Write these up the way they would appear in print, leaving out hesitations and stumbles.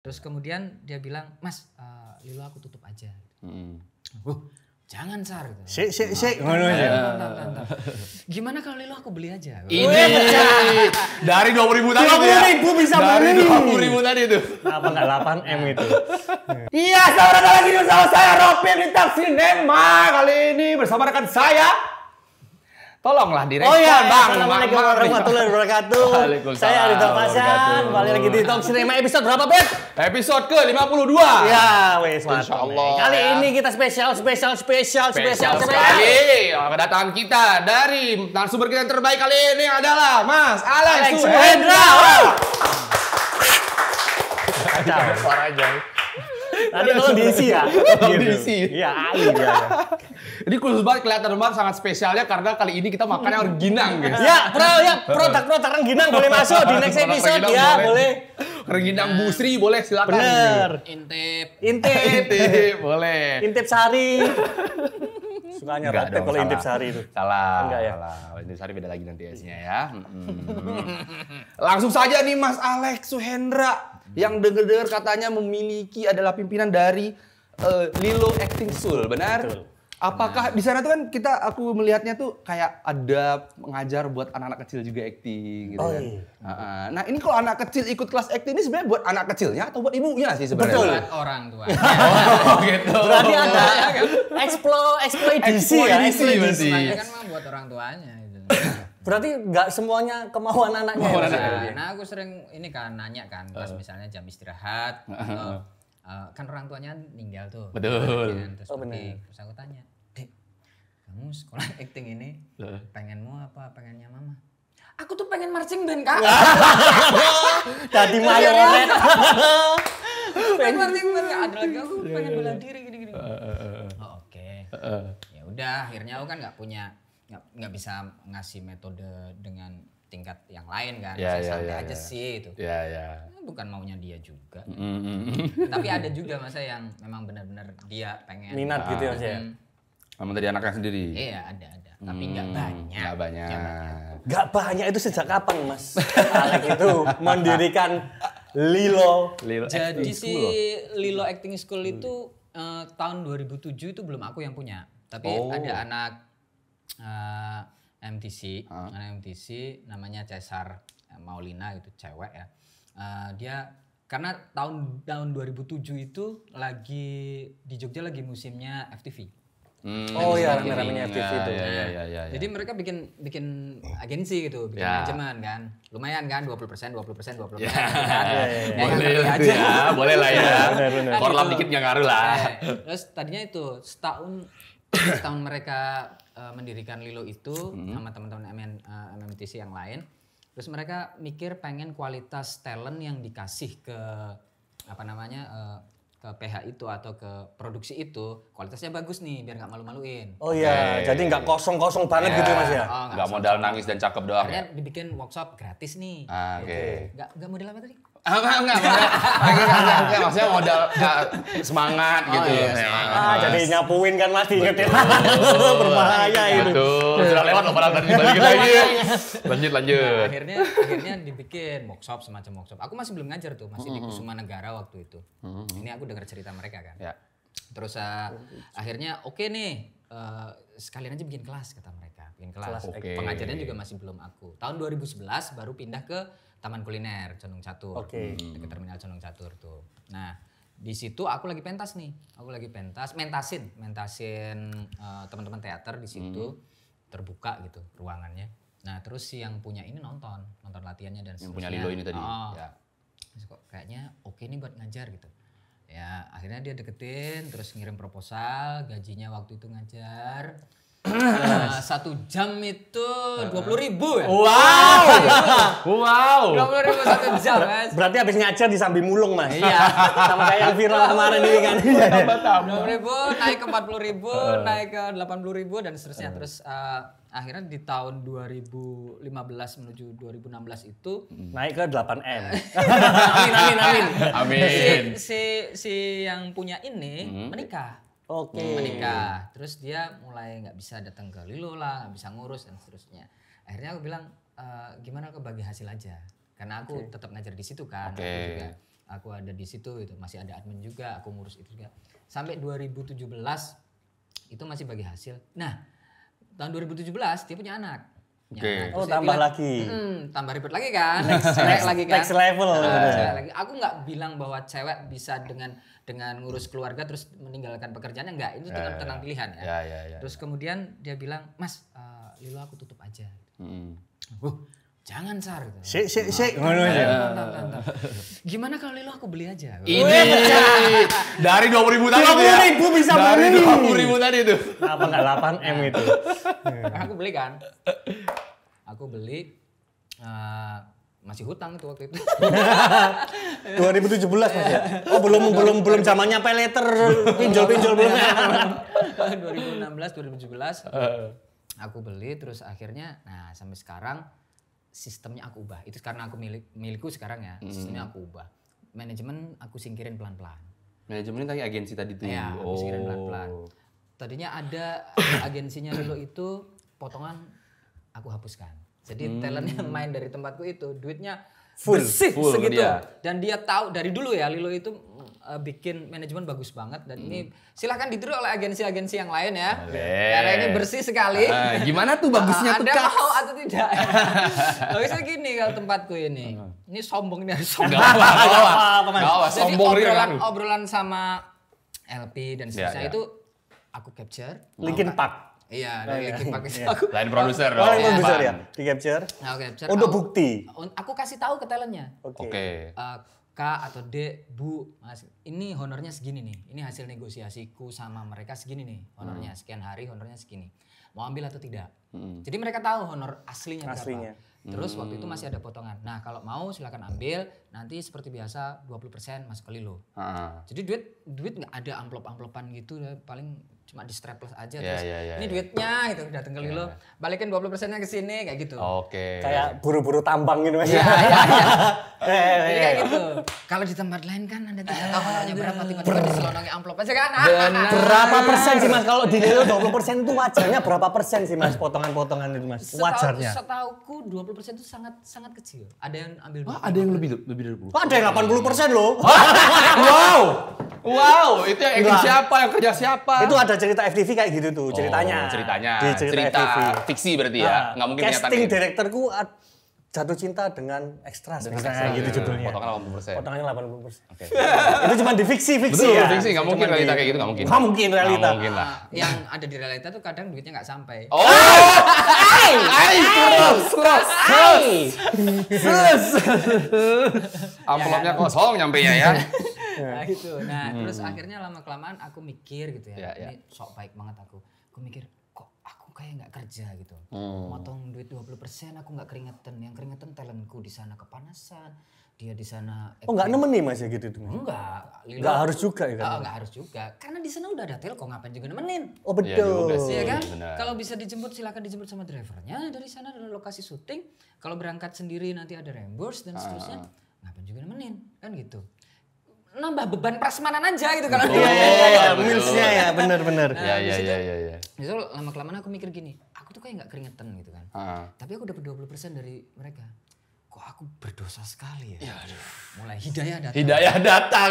Terus kemudian dia bilang, Mas, Lilo aku tutup aja. Jangan Sar. Sik. Gimana kalau Lilo aku beli aja? Dari 20.000 tadi itu ya. 20.000 bisa Dari beli. 20.000 tadi itu. Apa enggak 8M itu? Iya, selamat datang lagi bersama saya Ropin di Sinema. Kali ini bersama rekan saya. Tolonglah direspon, Oh iya, Bang. Assalamualaikum warahmatullahi wabarakatuh. Waalaikumsalam Saya Arito Pashan, wabarakatuh. kembali lagi di Talk Sinema episode berapa, Bet? Episode ke-52. Ya, wes Insya mantap. Allah. Kali Ya. ini kita spesial sekali. Kedatangan kita dari narasumber kita yang terbaik kali ini adalah Mas Alex Suhendra. Kacau. Suara aja. Tadi kalau diisi ya? Diisi. Iya, AI dia. Ini khusus banget, kelihatan banget sangat spesialnya karena kali ini kita makannya rengginang, guys. Ya, produk-produk rengginang boleh masuk di next Produk episode rengginang ya, boleh. Rengginang busri boleh, silakan. Bener. Intip. Intip boleh. Intip sari. Sukanya Enggak Ropin dong, kalau intip salah. sari itu. Salah. Enggak ya? Salah. Kalau intip sari beda lagi nanti S-nya ya. Langsung saja nih Mas Alex Suhendra yang dengar-dengar katanya memiliki adalah pimpinan dari Lilo Acting School, benar? Betul. Apakah di sana tuh kan aku melihatnya tuh kayak ada mengajar buat anak-anak kecil juga acting gitu Oh, kan. iya. Nah, ini kalau anak kecil ikut kelas acting ini sebenarnya buat anak kecilnya atau buat ibunya sih sebenarnya? Betul. Buat orang tua. Oh, gitu. Berarti ada eksploitasi ya, Eksploitasi berarti. Sebenarnya kan mah buat orang tuanya gitu. Berarti nggak semuanya kemauan anaknya. Kemauan ya, Mas? anaknya. Nah, aku sering ini kan nanya kan pas misalnya jam istirahat atau kan orang tuanya meninggal tuh. Betul. Kan, terus Oh, pergi. benar. Terus aku tanya, "Dek, kamu sekolah acting ini pengenmu apa pengennya mama?" Aku tuh pengen marching band, Kak. Jadi mayoret. Pengen marching band, Kak. Ada lagi aku pengen bela diri gini-gini. Oh, oke. Ya udah, akhirnya aku kan nggak bisa ngasih metode dengan tingkat yang lain kan. Ya, Saya ya, santai ya, aja ya. sih itu. Ya. Bukan maunya dia juga. Tapi ada juga masa yang memang benar-benar dia pengen. Minat gitu ya, Mas ya. Kamu tadi anaknya sendiri? Iya, ada. Tapi nggak banyak. Nggak banyak. Gak banyak itu sejak kapan, Mas? Alex itu mendirikan Lilo. Jadi si Lilo Acting School itu tahun 2007 itu belum aku yang punya. Tapi ada anak anak MTC namanya Cesar Maulina gitu, cewek ya. Dia karena tahun 2007 itu lagi di Jogja lagi musimnya FTV. Oh iya, rame-ramenya FTV itu. Ya. Jadi mereka bikin agensi gitu, bikin manajemen kan. Lumayan kan 20%. Ya, Ya, boleh lah aja. ya, boleh lah ya. Bener. Korlap dikit nggak ngaruh lah. Terus tadinya itu setahun mereka mendirikan Lilo itu sama teman-teman MMTC yang lain. Terus mereka mikir pengen kualitas talent yang dikasih ke ke PH itu atau ke produksi itu kualitasnya bagus nih biar nggak malu-maluin. Oh iya, jadi nggak kosong-kosong banget gitu Mas ya? Oh, Nggak modal nangis dan cakep doang ya? Akhirnya dibikin workshop gratis nih. Oke. Nggak model apa tadi? Enggak. Maksudnya modal semangat gitu. iya, Jadi nyapuin kan Mas, diingetin. Berbahaya itu. Betul. Sudah lewat loh padahal tadi balikin lagi. Lanjut. Akhirnya dibikin workshop, semacam workshop. Aku masih belum ngajar tuh, masih di Kusuma Negara waktu itu. Ini aku dengar cerita mereka kan. Ya. Terus akhirnya oke nih, sekalian aja bikin kelas kata mereka. Bikin kelas. Oke. Pengajarnya juga masih belum aku. Tahun 2011 baru pindah ke Taman Kuliner Condong Catur. Oke. Dekat Terminal Condong Catur tuh. Nah, di situ aku lagi pentas nih. Aku lagi mentasin teman-teman teater di situ. Terbuka gitu ruangannya. Nah, terus si yang punya ini nonton latihannya dan Yang punya Lilo ini tadi. Ya. Terus kok kayaknya oke nih buat ngajar gitu. Ya, akhirnya dia deketin, terus ngirim proposal, gajinya waktu itu ngajar. 1 jam itu 20.000 ya? Wow. 20.000 1 jam, Mas. Berarti habis ngajar disambi mulung Mas. Iya. Sama kayak yang viral kemarin ini kan. 20.000 naik ke 40.000, naik ke 80.000 dan seterusnya. Terus akhirnya di tahun 2015 menuju 2016 itu Naik ke 8M. Amin. si yang punya ini menikah. Oke. Menikah, terus dia mulai nggak bisa datang ke Lilo lah, nggak bisa ngurus dan seterusnya. Akhirnya aku bilang gimana aku bagi hasil aja, karena aku tetap ngajar di situ kan. Oke. Aku juga aku ada di situ itu masih ada admin juga, aku ngurus itu juga. Sampai 2017 itu masih bagi hasil. Nah, tahun 2017 dia punya anak. Oke. Oh, tambah lagi. Tambah ribet lagi kan, cewek lagi kan. Next level. Cewek lagi. Aku nggak bilang bahwa cewek bisa dengan ngurus keluarga terus meninggalkan pekerjaannya, enggak. Itu tentang pilihan ya. Ya. Terus kemudian dia bilang, "Mas, Lilo aku tutup aja." Jangan Sar. Sik ngono aja. Bentar. Gimana kalau Lilo aku beli aja? Ini dari 20.000 tadi tuh ya. 20.000 bisa Dari beli. 20.000 tadi tuh. Apa enggak 8M itu? Aku beli kan. Aku beli masih hutang itu waktu itu. 2017 Mas ya. Oh, belum zamannya pay letter, pinjol belum. 2016, 2017. Aku beli terus akhirnya sampai sekarang sistemnya aku ubah. Itu karena aku milikku sekarang ya. Sistemnya aku ubah. Manajemen aku singkirin pelan-pelan. Manajemen tadi agensi tadi tuh. Iya, aku singkirin pelan-pelan. Tadinya ada agensinya Lilo itu potongan aku hapuskan. Jadi talentnya main dari tempatku itu duitnya bersih segitu. Dia. Dan dia tahu dari dulu ya Lilo itu bikin manajemen bagus banget dan ini silahkan ditiru oleh agensi-agensi yang lain ya. Karena ini bersih sekali. Gimana tuh bagusnya tuh Anda Kak? mau atau tidak? Bagusnya gini kalau tempatku ini. Ini sombong ini harus sombong. Gak apa-apa. Jadi Sombong obrolan sama LP dan seterusnya itu aku capture. Linkin Park. Iya, dari Linkin Park itu aku. Lain produser. Oh, yang produser ya. Di capture. Nah, aku capture. Untuk bukti. Aku kasih tahu ke talentnya. Oke. K atau D, Bu, Mas, ini honornya segini nih. Ini hasil negosiasiku sama mereka segini nih. Honornya sekian hari, honornya segini. Mau ambil atau tidak? Jadi mereka tahu honor aslinya berapa. Terus waktu itu masih ada potongan. Nah, kalau mau silakan ambil. Nanti seperti biasa 20% masuk ke Lilo. Jadi duit nggak ada amplop-amplopan gitu, paling cuma di strapless aja terus ini duitnya gitu datang ke Lilo, balikin 20%-nya ke sini kayak gitu. Oke. Kayak buru-buru tambang gitu Mas. Iya. Jadi kayak gitu. Kalau di tempat lain kan Anda tidak tahu honornya berapa, tiba-tiba diselonongi amplop aja kan. Berapa persen sih Mas kalau di Lilo 20% itu wajarnya berapa persen sih Mas potongan-potongan itu Mas? Wajarnya. Setauku 20% itu sangat kecil. Ada yang ambil 20%. Ada yang lebih dari 20. Ada yang 80% loh. Wow, itu yang acting siapa, yang kerja siapa? Itu ada cerita FTV kayak gitu tuh ceritanya. Ceritanya. Di cerita FTV. Fiksi berarti ya. Nggak mungkin kenyataan. Casting direkturku jatuh cinta dengan ekstras misalnya gitu judulnya. Potongan 80%. Potongannya 80%. Oke. Itu cuma di fiksi Betul, ya. fiksi. Nggak mungkin realita kayak gitu, nggak mungkin. Nggak mungkin realita. Nggak mungkin lah. Yang ada di realita tuh kadang duitnya nggak sampai. Oh, terus. Amplopnya kosong nyampe ya. Nah gitu. Nah terus akhirnya lama-kelamaan aku mikir gitu ya. Ya. Ini sok baik banget aku. Aku mikir kok aku kayak nggak kerja gitu. Motong duit 20% aku nggak keringetan. Yang keringetan talentku di sana kepanasan. Dia di sana. Oh nggak nemenin Mas ya gitu tuh. Enggak. Nggak harus juga ya kan? Nggak harus juga. Karena di sana udah ada telco, ngapain juga nemenin. Oh Iya juga betul. sih. Iya kan? benar. Kalau bisa dijemput silakan dijemput sama drivernya. Dari sana ada lokasi syuting. Kalau berangkat sendiri nanti ada reimburse dan seterusnya. Ngapain juga nemenin, kan gitu. Nambah beban prasmanan aja gitu kalau Iya, milsnya ya, benar-benar. Iya. Justru lama-kelamaan aku mikir gini, aku tuh kayak nggak keringetan gitu kan. Tapi aku dapat 20% dari mereka. Kok aku berdosa sekali ya? Mulai hidayah datang. Hidayah datang.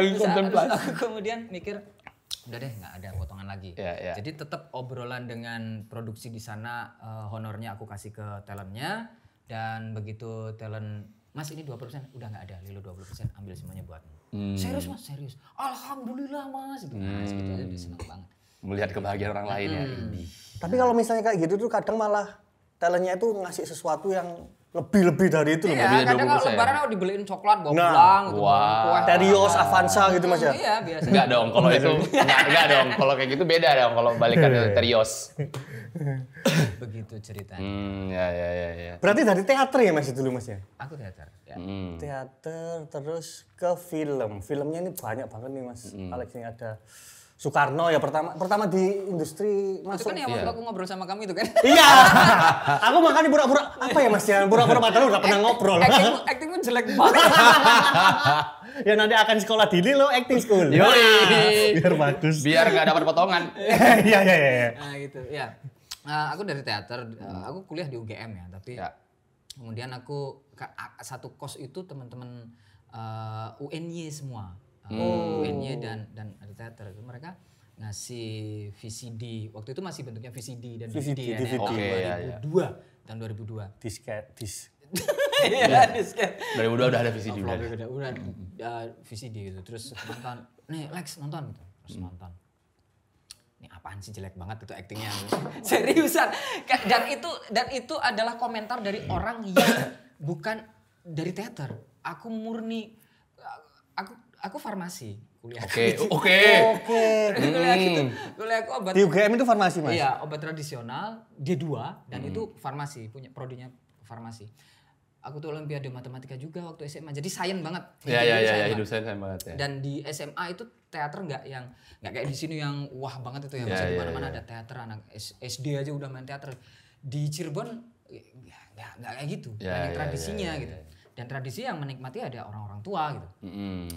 Terus Kontemplasi. aku kemudian mikir, udah deh nggak ada potongan lagi. Iya. Jadi tetap obrolan dengan produksi di sana, honornya aku kasih ke talentnya. Dan begitu talent, Mas ini 20%, udah nggak ada, Lilo 20%, ambil semuanya buatmu. Serius Mas, serius. Alhamdulillah Mas. Gitu. Nah segitu aja udah seneng banget. Melihat kebahagiaan orang lain ya. Tapi kalau misalnya kayak gitu tuh kadang malah talentnya itu ngasih sesuatu yang lebih dari itu loh. Iya, Lebih dari kadang kalau 20%. lebaran aku dibeliin coklat bawa Nah, pulang gitu. wah. Kue. Terios, Avanza gitu Mas ya. Iya, biasa. Enggak dong, kalau itu enggak dong. Kalau kayak gitu beda dong kalau balikan ke Terios. Begitu ceritanya. Ya. Berarti dari teater ya Mas dulu Mas ya? Aku teater. Ya. Teater terus ke film. Filmnya ini banyak banget nih Mas. Alex ini ada Soekarno ya pertama di industri Itu masuk. kan yang waktu aku ngobrol sama kamu itu kan. Iya. Aku makanya pura-pura apa ya Mas ya? Pura-pura padahal udah pernah ngobrol. Actingmu jelek banget. Ya nanti akan sekolah di Lilo Acting School. Yoi. Biar bagus. Biar enggak dapat potongan. Iya. Nah gitu, ya. Aku dari teater, aku kuliah di UGM ya, tapi kemudian aku satu kos itu teman-teman UNY semua. UNY dan ada teater itu mereka ngasih VCD. Waktu itu masih bentuknya VCD dan DVD ya. DVD. Oke, ya. 2002 tahun 2002. Disket. Iya, disket. 2002 udah ada VCD. Udah VCD gitu. Terus nonton, nih Lex nonton gitu. Terus nonton. Ini apaan sih jelek banget itu aktingnya. Seriusan. Dan itu adalah komentar dari orang yang bukan dari teater. Aku murni aku farmasi kuliah. Oke. Kuliah aku obat. Di UGM itu farmasi, Mas? Iya, obat tradisional D2 dan itu farmasi, punya prodinya farmasi. Aku tuh olimpiade matematika juga waktu SMA. Jadi sayang banget. Iya, hidup saya sayang banget ya. Dan di SMA itu teater nggak kayak di sini yang wah banget itu ya. Bisa di mana-mana ada teater, anak SD aja udah main teater. Di Cirebon nggak kayak gitu. Banyak tradisinya gitu. Dan tradisi yang menikmati ada orang-orang tua gitu.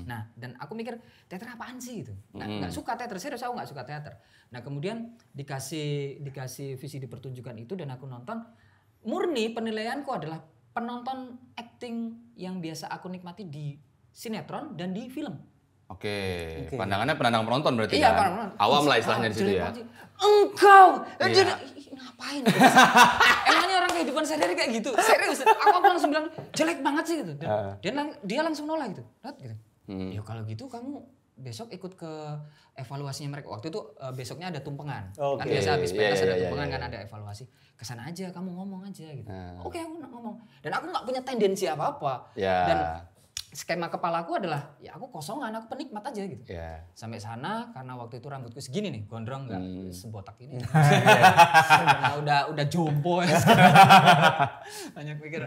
Nah, dan aku mikir teater apaan sih gitu. Nggak suka teater, serius aku nggak suka teater. Nah, kemudian dikasih VCD pertunjukan itu dan aku nonton. Murni penilaianku adalah penonton acting yang biasa aku nikmati di sinetron dan di film. Oke. Pandangannya penonton berarti Iya, kan? penonton. Awam lah istilahnya di situ ya. Engkau! Ngapain? Emangnya orang kehidupan sehari-hari kayak gitu? Serius, aku langsung bilang jelek banget sih gitu. Dia langsung nolak gitu. Gitu. Ya kalau gitu kamu besok ikut ke evaluasinya mereka. Waktu itu besoknya ada tumpengan. Kan biasa habis pentas ada tumpengan kan ada evaluasi. Kesana aja kamu ngomong aja gitu. Oke, aku ngomong. Dan aku nggak punya tendensi apa-apa. Dan skema kepalaku adalah ya aku kosongan, aku penikmat aja gitu. Sampai sana karena waktu itu rambutku segini nih, gondrong nggak sebotak ini. Karena udah jompo ya. Banyak pikir.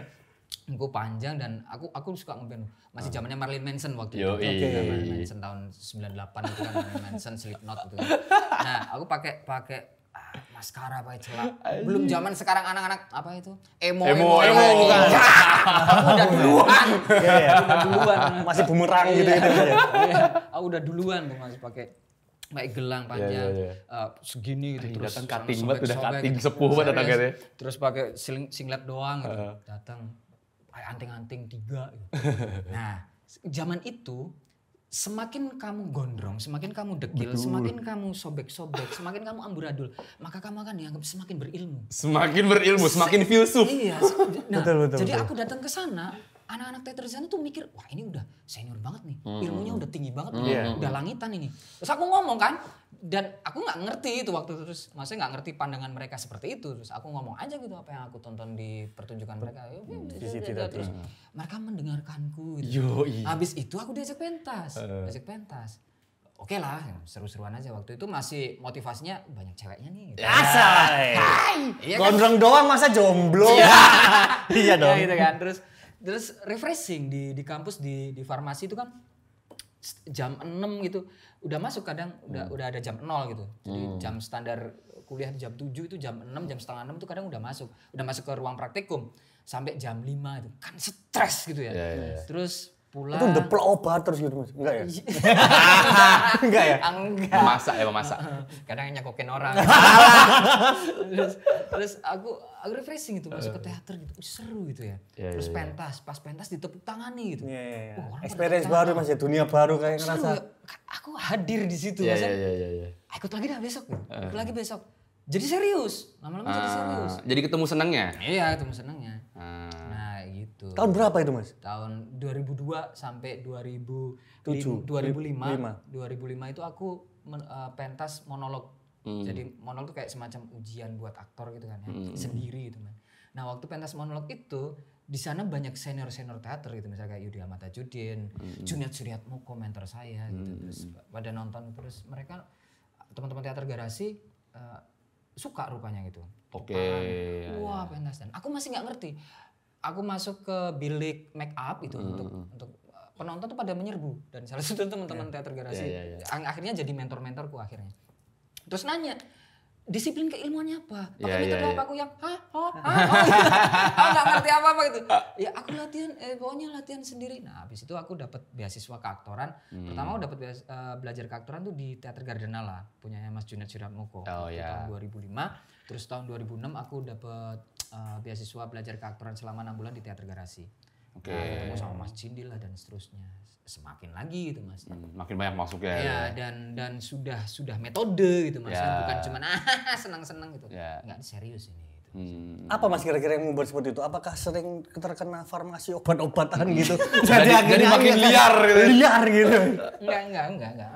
Gue panjang dan aku suka ngeband. Masih zamannya Marilyn Manson waktu itu. Marilyn Manson tahun 98 itu kan Marilyn Manson, Slipknot gitu kan. Nah, aku pakai maskara pakai celak. Belum zaman sekarang anak-anak apa itu? Emo bukan. Aku udah duluan. Udah duluan. Masih bumerang gitu ya. Aku udah duluan tuh masih pakai gelang panjang segini gitu terus datang cutting banget, udah cutting sepuh banget datangnya. Terus pakai singlet doang gitu. Datang anting-anting 3 gitu. Nah, zaman itu semakin kamu gondrong, semakin kamu dekil, semakin kamu sobek-sobek, semakin kamu amburadul, maka kamu akan dianggap semakin berilmu. Semakin filsuf. Iya. Nah, betul. jadi aku datang ke sana, anak-anak teater di sana tuh mikir, wah ini udah senior banget nih, ilmunya udah tinggi banget, udah langitan ini. Terus aku ngomong kan, dan aku nggak ngerti itu waktu itu, terus maksudnya nggak ngerti pandangan mereka seperti itu, terus aku ngomong aja gitu apa yang aku tonton di pertunjukan mereka. Terus mereka mendengarkanku gitu. Habis itu aku diajak pentas, Oke lah, seru-seruan aja. Waktu itu masih motivasinya banyak ceweknya nih. Gitu. Iya kan? Gondrong doang masa jomblo? Iya dong. Gitu kan. Terus refreshing di kampus di farmasi itu kan jam 6 gitu. Udah masuk kadang udah ada jam 0 gitu. Jadi jam standar kuliah jam 7 itu jam 6, jam setengah 6 itu kadang udah masuk. Udah masuk ke ruang praktikum sampai jam 5 itu. Kan stres gitu ya. Terus pulang. Itu deplok obat terus gitu Mas? Enggak ya? Enggak ya? Enggak. Memasak. Kadang nyakokin orang. terus aku refreshing gitu masuk ke teater gitu. Seru gitu ya. Terus pentas, pas pentas ditepuk tangani gitu. Experience baru Mas ya, dunia baru kayak ngerasa. Ya. Aku hadir di situ. Iya. Ikut lagi dah besok. Ikut lagi besok. Jadi serius. Lama-lama jadi serius. Jadi ketemu senangnya? Iya, ketemu senangnya. Nah, gitu. Tahun berapa itu Mas? Tahun 2002 sampai 2005 itu aku pentas monolog. Jadi monolog itu kayak semacam ujian buat aktor gitu kan ya, sendiri gitu kan. Nah, waktu pentas monolog itu di sana banyak senior teater gitu, misalnya kayak Yudi Ahmad Tajudin, Juniat Suryatmoko mentor saya gitu. Terus pada nonton terus mereka teman-teman teater garasi suka rupanya gitu. Wah, pentas. Dan aku masih nggak ngerti. Aku masuk ke bilik make up itu untuk penonton tuh pada menyerbu dan salah satu teman-teman teater garasi akhirnya jadi mentor-mentorku akhirnya. Terus nanya, disiplin keilmuannya apa? Pakai metode apa? Aku yang aku nggak ngerti apa-apa gitu. Ya aku latihan, pokoknya latihan sendiri. Nah, habis itu aku dapat beasiswa keaktoran. Pertama aku dapat belajar keaktoran tuh di Teater Gardenala, punyanya Mas Juniat Suryatmoko. Tahun 2005. Terus tahun 2006 aku dapat beasiswa belajar keaktoran selama 6 bulan di Teater Garasi. Oke. ketemu sama Mas Cindil lah dan seterusnya. Semakin lagi gitu Mas. Makin banyak masuknya. Ya, dan sudah metode gitu Mas. Ya. Kan bukan cuma senang-senang gitu. Ya. Enggak serius ini gitu. Apa Mas kira-kira yang membuat seperti itu? Apakah sering terkena farmasi obat-obatan gitu? Jadi akhirnya makin liar gitu. Liar gitu. Enggak.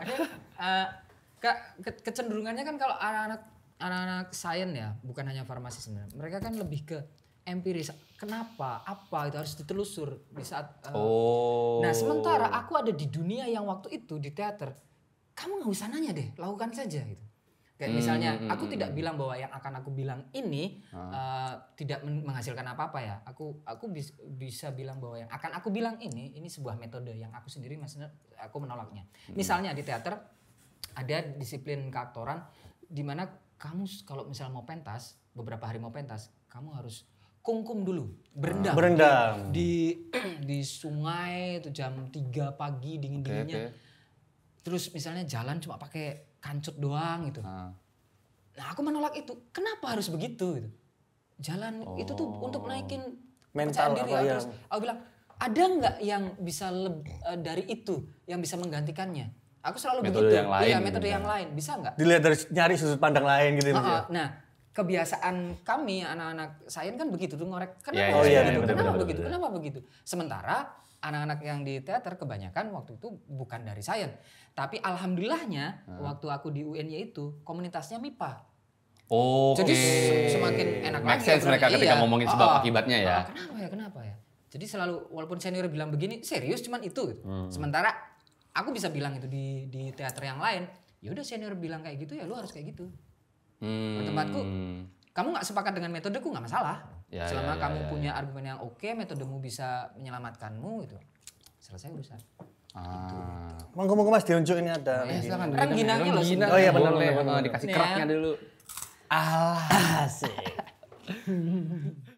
Kecenderungannya kan kalau anak-anak sains ya, bukan hanya farmasi sebenarnya. Mereka kan lebih ke empiris. Kenapa? Apa itu harus ditelusur di saat. Nah sementara aku ada di dunia yang waktu itu di teater, kamu nggak usah nanya deh, lakukan saja gitu. Kayak misalnya, aku tidak bilang bahwa yang akan aku bilang ini tidak menghasilkan apa-apa ya. Aku bisa bilang bahwa yang akan aku bilang ini sebuah metode yang aku sendiri aku menolaknya. Misalnya di teater ada disiplin keaktoran di mana kamu kalau misalnya mau pentas, beberapa hari mau pentas, kamu harus kungkum dulu, berendam. Di sungai itu jam 3 pagi dingin-dinginnya. Terus misalnya jalan cuma pakai kancut doang gitu. Nah aku menolak itu. Kenapa harus begitu gitu? Jalan itu tuh untuk naikin mental diri. Terus aku bilang, ada nggak yang bisa dari itu yang bisa menggantikannya? Aku selalu metode begitu. Yang lain, iya, metode yang lain. Bisa nggak? Dilihat dari nyari sudut pandang lain gitu ya. Nah, kebiasaan kami anak-anak sains kan begitu tuh ngorek. Kenapa begitu? Sementara anak-anak yang di teater kebanyakan waktu itu bukan dari sains. Tapi alhamdulillahnya waktu aku di UNY itu komunitasnya MIPA. Jadi semakin enak Make sense mereka ketika ngomongin sebab akibatnya ya. Kenapa ya? Jadi selalu walaupun senior bilang begini, serius cuman itu gitu. Sementara aku bisa bilang itu di teater yang lain, ya udah senior bilang kayak gitu ya lu harus kayak gitu. Tempatku, kamu nggak sepakat dengan metodeku nggak masalah. Selama kamu punya argumen yang oke, metodemu bisa menyelamatkanmu gitu, selesai urusan. Monggo Mas diunjuk ini ada. Rengginangnya loh. Oh iya benar. Dikasih keraknya dulu. Asik.